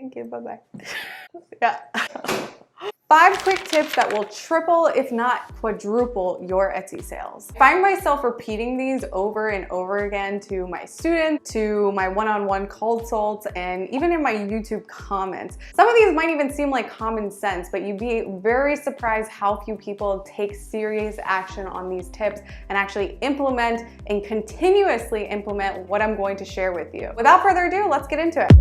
Thank you, bye-bye. Yeah. 5 quick tips that will triple, if not quadruple, your Etsy sales. I find myself repeating these over and over again to my students, to my one-on-one consults, and even in my YouTube comments. Some of these might even seem like common sense, but you'd be very surprised how few people take serious action on these tips and actually implement and continuously implement what I'm going to share with you. Without further ado, let's get into it.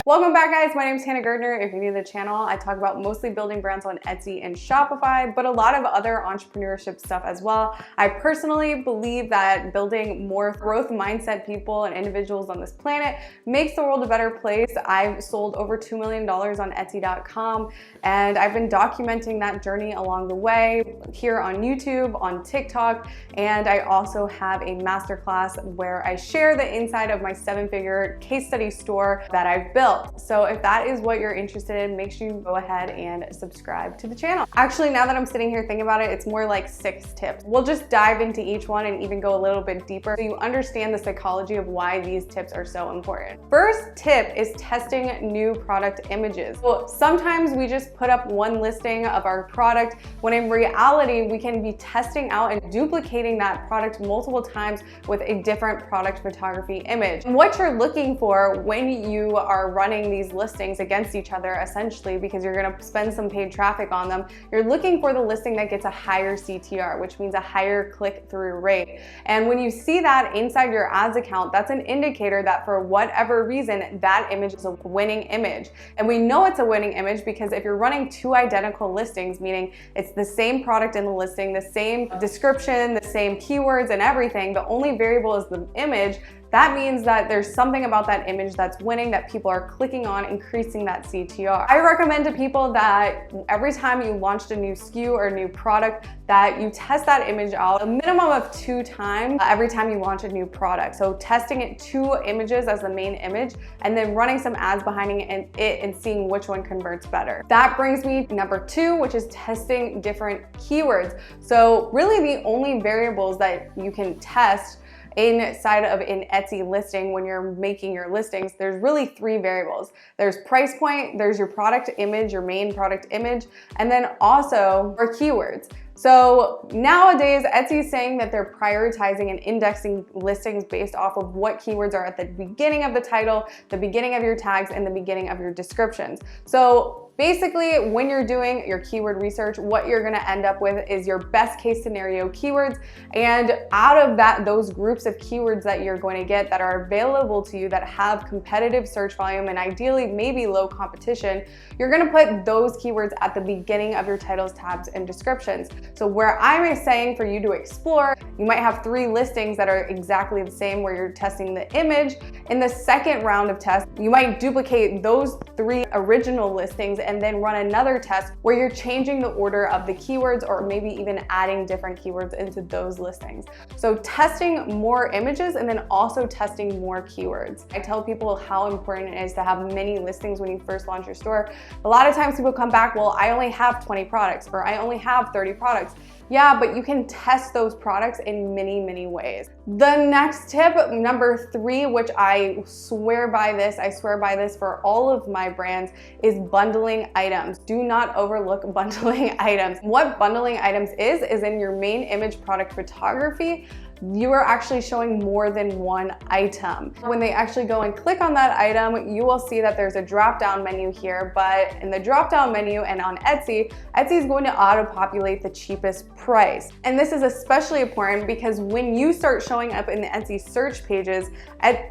Welcome back, guys. My name is Hannah Gardner. If you're new to the channel, I talk about mostly building brands on Etsy and Shopify, but a lot of other entrepreneurship stuff as well. I personally believe that building more growth mindset people and individuals on this planet makes the world a better place. I've sold over $2 million on Etsy.com, and I've been documenting that journey along the way here on YouTube, on TikTok, and I also have a masterclass where I share the inside of my 7-figure case study store that I've built. So if that is what you're interested in, make sure you go ahead and subscribe to the channel. Actually, now that I'm sitting here thinking about it, it's more like 6 tips. We'll just dive into each one and even go a little bit deeper so you understand the psychology of why these tips are so important. First tip is testing new product images. So sometimes we just put up one listing of our product when in reality, we can be testing out and duplicating that product multiple times with a different product photography image. And what you're looking for when you are running these listings against each other, essentially, because you're going to spend some paid traffic on them, you're looking for the listing that gets a higher CTR, which means a higher click-through rate. And when you see that inside your ads account, that's an indicator that for whatever reason, that image is a winning image. And we know it's a winning image because if you're running 2 identical listings, meaning it's the same product in the listing, the same description, the same keywords and everything, the only variable is the image, that means that there's something about that image that's winning, that people are clicking on, increasing that CTR. I recommend to people that every time you launched a new SKU or a new product, that you test that image out a minimum of 2 times every time you launch a new product. So testing it 2 images as the main image and then running some ads behind it and seeing which one converts better. That brings me to number 2, which is testing different keywords. So really the only variables that you can test inside of an Etsy listing when you're making your listings, there's really 3 variables. There's price point, there's your product image, your main product image, and then also your keywords. So nowadays, Etsy is saying that they're prioritizing and indexing listings based off of what keywords are at the beginning of the title, the beginning of your tags, and the beginning of your descriptions. So basically, when you're doing your keyword research, what you're gonna end up with is your best case scenario keywords. And out of those groups of keywords that you're going to get that are available to you that have competitive search volume and ideally maybe low competition, you're gonna put those keywords at the beginning of your titles, tabs, and descriptions. So where I'm saying for you to explore, you might have 3 listings that are exactly the same where you're testing the image. In the second round of tests, you might duplicate those 3 original listings and then run another test where you're changing the order of the keywords or maybe even adding different keywords into those listings. So testing more images and then also testing more keywords. I tell people how important it is to have many listings when you first launch your store. A lot of times people come back, well, I only have 20 products or I only have 30 products. Yeah, but you can test those products in many, many ways. The next tip, number 3, which I swear by this for all of my brands, is bundling items. Do not overlook bundling items. What bundling items is in your main image product photography, you are actually showing more than one item. When they actually go and click on that item, you will see that there's a drop-down menu here, but in the drop-down menu and on Etsy, Etsy is going to auto-populate the cheapest price. And this is especially important because when you start showing up in the Etsy search pages,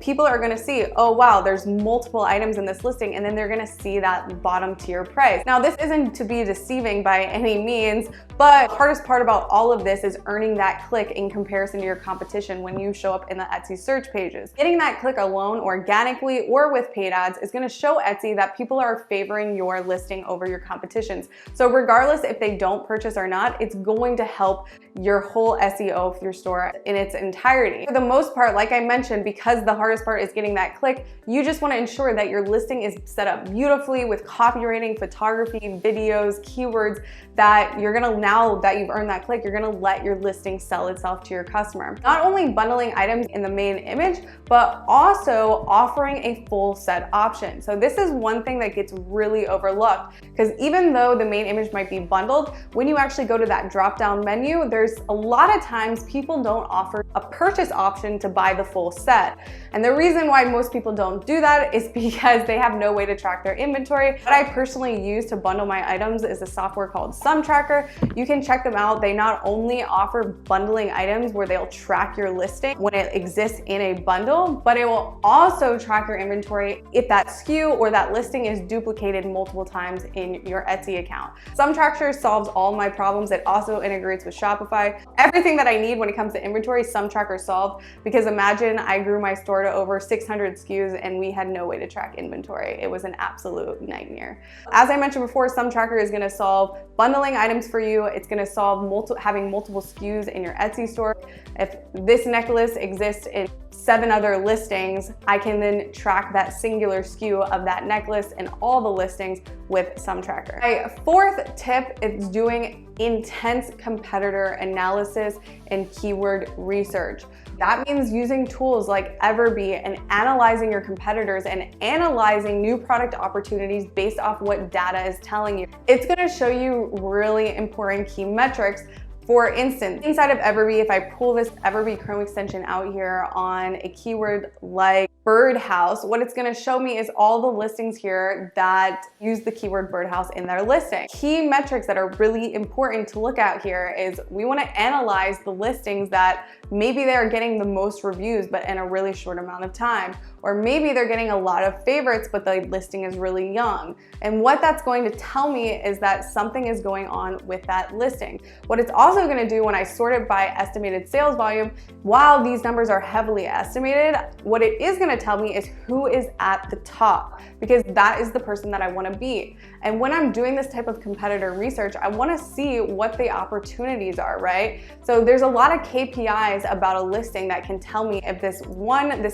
people are gonna see, oh wow, there's multiple items in this listing, and then they're gonna see that bottom tier price. Now, this isn't to be deceiving by any means, but the hardest part about all of this is earning that click in comparison to your competition when you show up in the Etsy search pages. Getting that click alone organically or with paid ads is going to show Etsy that people are favoring your listing over your competitions. So regardless if they don't purchase or not, it's going to help your whole SEO of your store in its entirety. For the most part, like I mentioned, because the hardest part is getting that click, you just want to ensure that your listing is set up beautifully with copywriting, photography, videos, keywords, that you're gonna, now that you've earned that click, you're gonna let your listing sell itself to your customer. Not only bundling items in the main image, but also offering a full set option. So this is one thing that gets really overlooked, because even though the main image might be bundled, when you actually go to that drop-down menu, there's a lot of times people don't offer a purchase option to buy the full set. And the reason why most people don't do that is because they have no way to track their inventory. What I personally use to bundle my items is a software called Tracker. You can check them out. They not only offer bundling items where they'll track your listing when it exists in a bundle, but it will also track your inventory if that SKU or that listing is duplicated multiple times in your Etsy account. Tracker solves all my problems. It also integrates with Shopify. Everything that I need when it comes to inventory, Tracker solved, because imagine I grew my store to over 600 SKUs and we had no way to track inventory. It was an absolute nightmare. As I mentioned before, Tracker is going to solve bundling items for you. It's going to solve having multiple SKUs in your Etsy store. If this necklace exists in 7 other listings, I can then track that singular SKU of that necklace and all the listings with Tracker. My fourth tip is doing intense competitor analysis and keyword research. That means using tools like Everbee and analyzing your competitors and analyzing new product opportunities based off what data is telling you. It's going to show you really important key metrics. For instance, inside of Everbee, if I pull this Everbee Chrome extension out here on a keyword like birdhouse, what it's going to show me is all the listings here that use the keyword birdhouse in their listing. Key metrics that are really important to look at here is we want to analyze the listings that maybe they're getting the most reviews but in a really short amount of time, or maybe they're getting a lot of favorites but the listing is really young. And what that's going to tell me is that something is going on with that listing. What it's also going to do when I sort it by estimated sales volume, while these numbers are heavily estimated, what it is going to tell me is who is at the top, because that is the person that I want to beat. And when I'm doing this type of competitor research, I want to see what the opportunities are, right? So there's a lot of KPIs about a listing that can tell me if this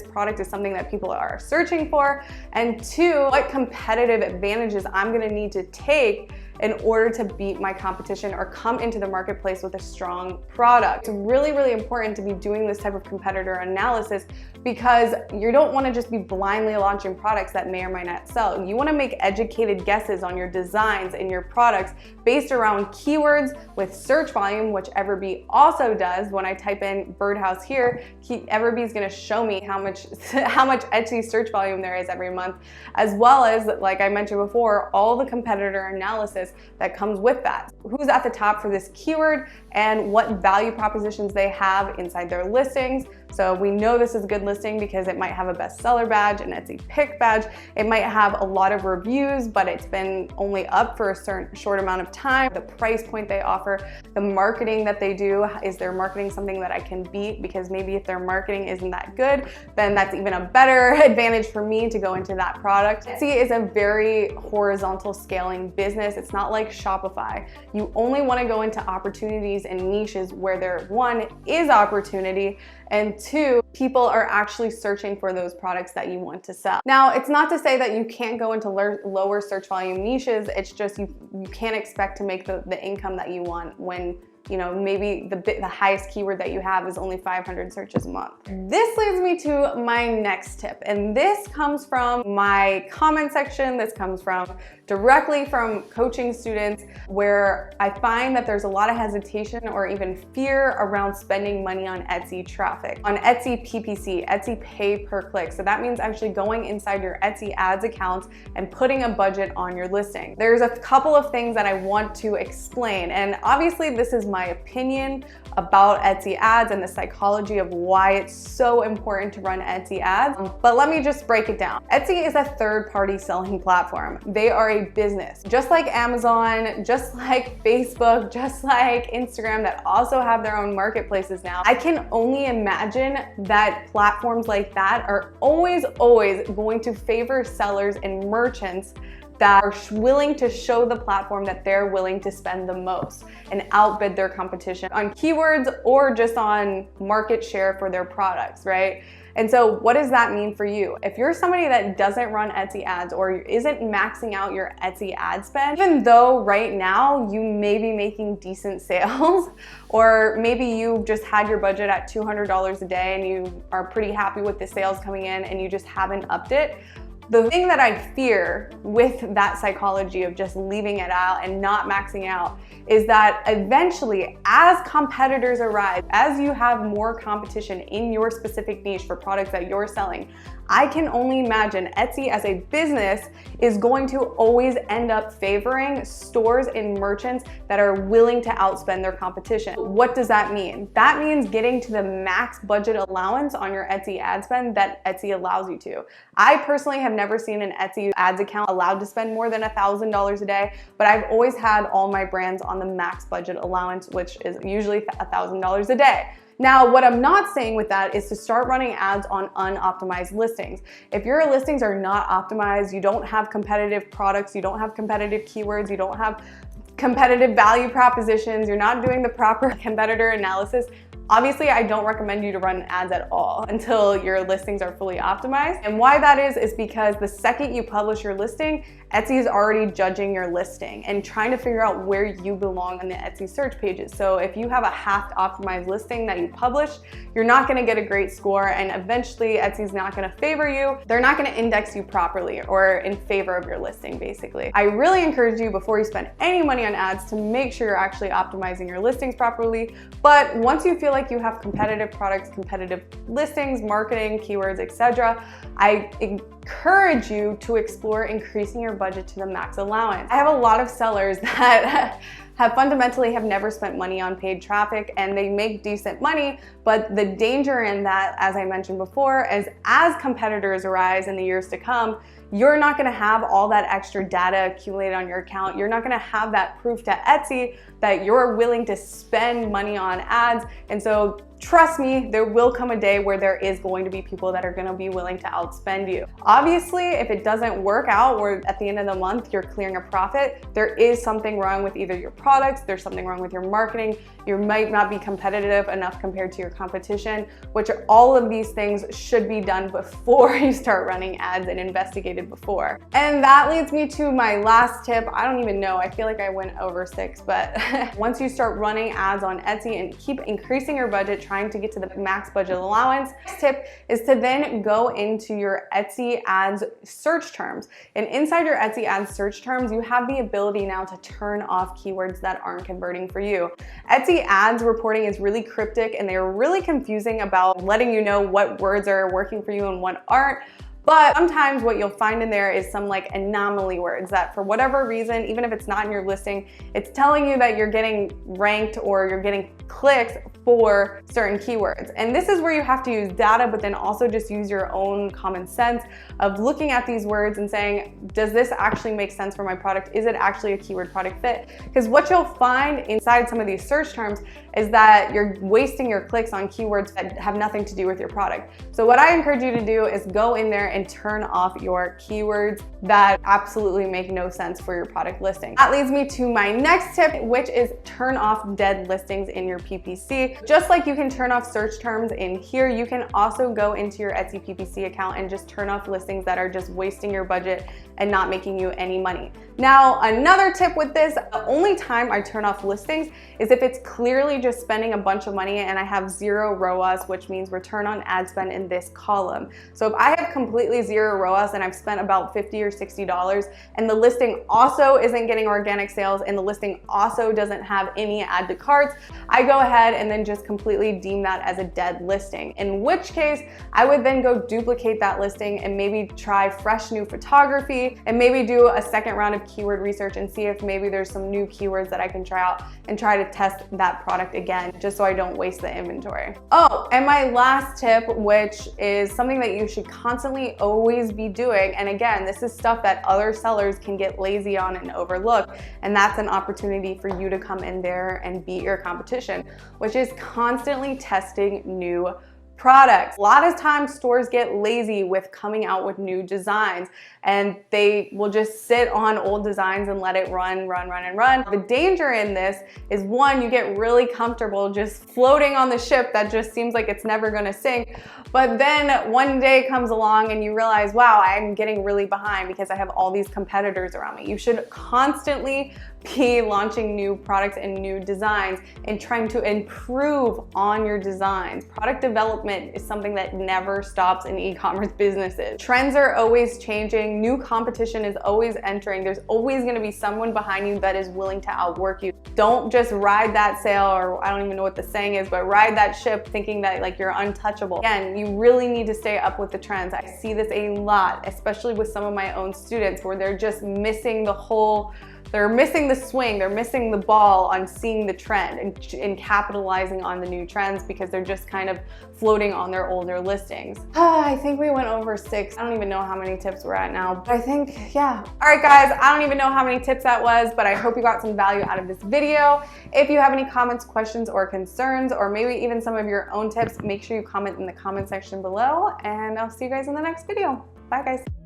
product is something that people are searching for, and 2, what competitive advantages I'm going to need to take in order to beat my competition or come into the marketplace with a strong product. It's really, really important to be doing this type of competitor analysis, because you don't want to just be blindly launching products that may or may not sell. You want to make educated guesses on your designs and your products based around keywords with search volume, which Everbee also does. When I type in birdhouse here, Everbee is going to show me how much Etsy search volume there is every month, as well as, like I mentioned before, all the competitor analysis that comes with that. Who's at the top for this keyword and what value propositions they have inside their listings. So we know this is a good listing because it might have a bestseller badge, an Etsy pick badge. It might have a lot of reviews, but it's been only up for a certain short amount of time. The price point they offer, the marketing that they do, is their marketing something that I can beat? Because maybe if their marketing isn't that good, then that's even a better advantage for me to go into that product. Etsy is a very horizontal scaling business. It's not like Shopify. You only want to go into opportunities and niches where there, 1, is opportunity, and 2, people are actually searching for those products that you want to sell. Now, it's not to say that you can't go into lower search volume niches. It's just you can't expect to make the income that you want when, you know, maybe the highest keyword that you have is only 500 searches a month. This leads me to my next tip, and this comes from my comment section. This comes directly from coaching students, where I find that there's a lot of hesitation or even fear around spending money on Etsy traffic, on Etsy PPC, Etsy pay per click. So that means actually going inside your Etsy ads accounts and putting a budget on your listing. There's a couple of things that I want to explain, and obviously this is my opinion about Etsy ads and the psychology of why it's so important to run Etsy ads. But let me just break it down. Etsy is a third-party selling platform. They are a business, just like Amazon, just like Facebook, just like Instagram, that also have their own marketplaces now. I can only imagine that platforms like that are always going to favor sellers and merchants that are willing to show the platform that they're willing to spend the most and outbid their competition on keywords or just on market share for their products, right? And so what does that mean for you? If you're somebody that doesn't run Etsy ads or isn't maxing out your Etsy ad spend, even though right now you may be making decent sales, or maybe you just had your budget at $200 a day and you are pretty happy with the sales coming in and you just haven't upped it, the thing that I fear with that psychology of just leaving it out and not maxing out is that eventually, as competitors arise, as you have more competition in your specific niche for products that you're selling, I can only imagine Etsy as a business is going to always end up favoring stores and merchants that are willing to outspend their competition. What does that mean? That means getting to the max budget allowance on your Etsy ad spend that Etsy allows you to. I personally have never seen an Etsy ads account allowed to spend more than $1,000 a day, but I've always had all my brands on the max budget allowance, which is usually $1,000 a day. Now, what I'm not saying with that is to start running ads on unoptimized listings. If your listings are not optimized, you don't have competitive products, you don't have competitive keywords, you don't have competitive value propositions, you're not doing the proper competitor analysis, obviously, I don't recommend you to run ads at all until your listings are fully optimized. And why that is because the second you publish your listing, Etsy is already judging your listing and trying to figure out where you belong on the Etsy search pages. So if you have a half optimized listing that you publish, you're not gonna get a great score, and eventually Etsy's not gonna favor you. They're not gonna index you properly or in favor of your listing, basically. I really encourage you, before you spend any money on ads, to make sure you're actually optimizing your listings properly. But once you feel like you have competitive products, competitive listings, marketing, keywords, etc., I encourage you to explore increasing your budget to the max allowance. I have a lot of sellers that fundamentally never spent money on paid traffic, and they make decent money, but the danger in that, as I mentioned before, is as competitors arise in the years to come, you're not gonna have all that extra data accumulated on your account. You're not gonna have that proof to Etsy that you're willing to spend money on ads. And so trust me, there will come a day where there is going to be people that are gonna be willing to outspend you. Obviously, if it doesn't work out, or at the end of the month you're clearing a profit, there is something wrong with either your products, there's something wrong with your marketing, you might not be competitive enough compared to your competition, which all of these things should be done before you start running ads and investigated before. And that leads me to my last tip. I don't even know, I feel like I went over 6, but once you start running ads on Etsy and keep increasing your budget, trying to get to the max budget allowance, next tip is to then go into your Etsy ads search terms. And inside your Etsy ads search terms, you have the ability now to turn off keywords that aren't converting for you. Etsy ads reporting is really cryptic, and they're really confusing about letting you know what words are working for you and what aren't. But sometimes what you'll find in there is some like anomaly words that, for whatever reason, even if it's not in your listing, it's telling you that you're getting ranked or you're getting clicks for certain keywords. And this is where you have to use data, but then also just use your own common sense of looking at these words and saying, does this actually make sense for my product? Is it actually a keyword product fit? Because what you'll find inside some of these search terms is that you're wasting your clicks on keywords that have nothing to do with your product. So what I encourage you to do is go in there and turn off your keywords that absolutely make no sense for your product listing. That leads me to my next tip, which is turn off dead listings in your PPC. Just like you can turn off search terms in here, you can also go into your Etsy PPC account and just turn off listings that are just wasting your budget and not making you any money. Now, another tip with this, the only time I turn off listings is if it's clearly just spending a bunch of money and I have 0 ROAS, which means return on ad spend in this column. So if I have completely 0 ROAS and I've spent about $50 or $60 and the listing also isn't getting organic sales and the listing also doesn't have any add to carts, I go ahead and then just completely deem that as a dead listing. In which case, I would then go duplicate that listing and maybe try fresh new photography and maybe do a second round of keyword research and see if maybe there's some new keywords that I can try out and try to test that product again, just so I don't waste the inventory. Oh, and my last tip, which is something that you should constantly always be doing, and again, this is stuff that other sellers can get lazy on and overlook, and that's an opportunity for you to come in there and beat your competition, which is constantly testing new products. A lot of times stores get lazy with coming out with new designs, and they will just sit on old designs and let it run. The danger in this is, one, you get really comfortable just floating on the ship that just seems like it's never gonna sink. But then one day comes along and you realize, wow, I'm getting really behind because I have all these competitors around me. You should constantly be launching new products and new designs and trying to improve on your designs. Product development is something that never stops in e-commerce businesses. Trends are always changing. New competition is always entering. There's always going to be someone behind you that is willing to outwork you. Don't just ride that sail, or I don't even know what the saying is, but ride that ship thinking that like you're untouchable. Again, you really need to stay up with the trends. I see this a lot, especially with some of my own students, where they're just missing the whole, they're missing the swing, they're missing the ball on seeing the trend and capitalizing on the new trends because they're just kind of floating on their older listings. I think we went over 6. I don't even know how many tips we're at now, but I think, yeah. All right, guys, I don't even know how many tips that was, but I hope you got some value out of this video. If you have any comments, questions, or concerns, or maybe even some of your own tips, make sure you comment in the comment section below, and I'll see you guys in the next video. Bye, guys.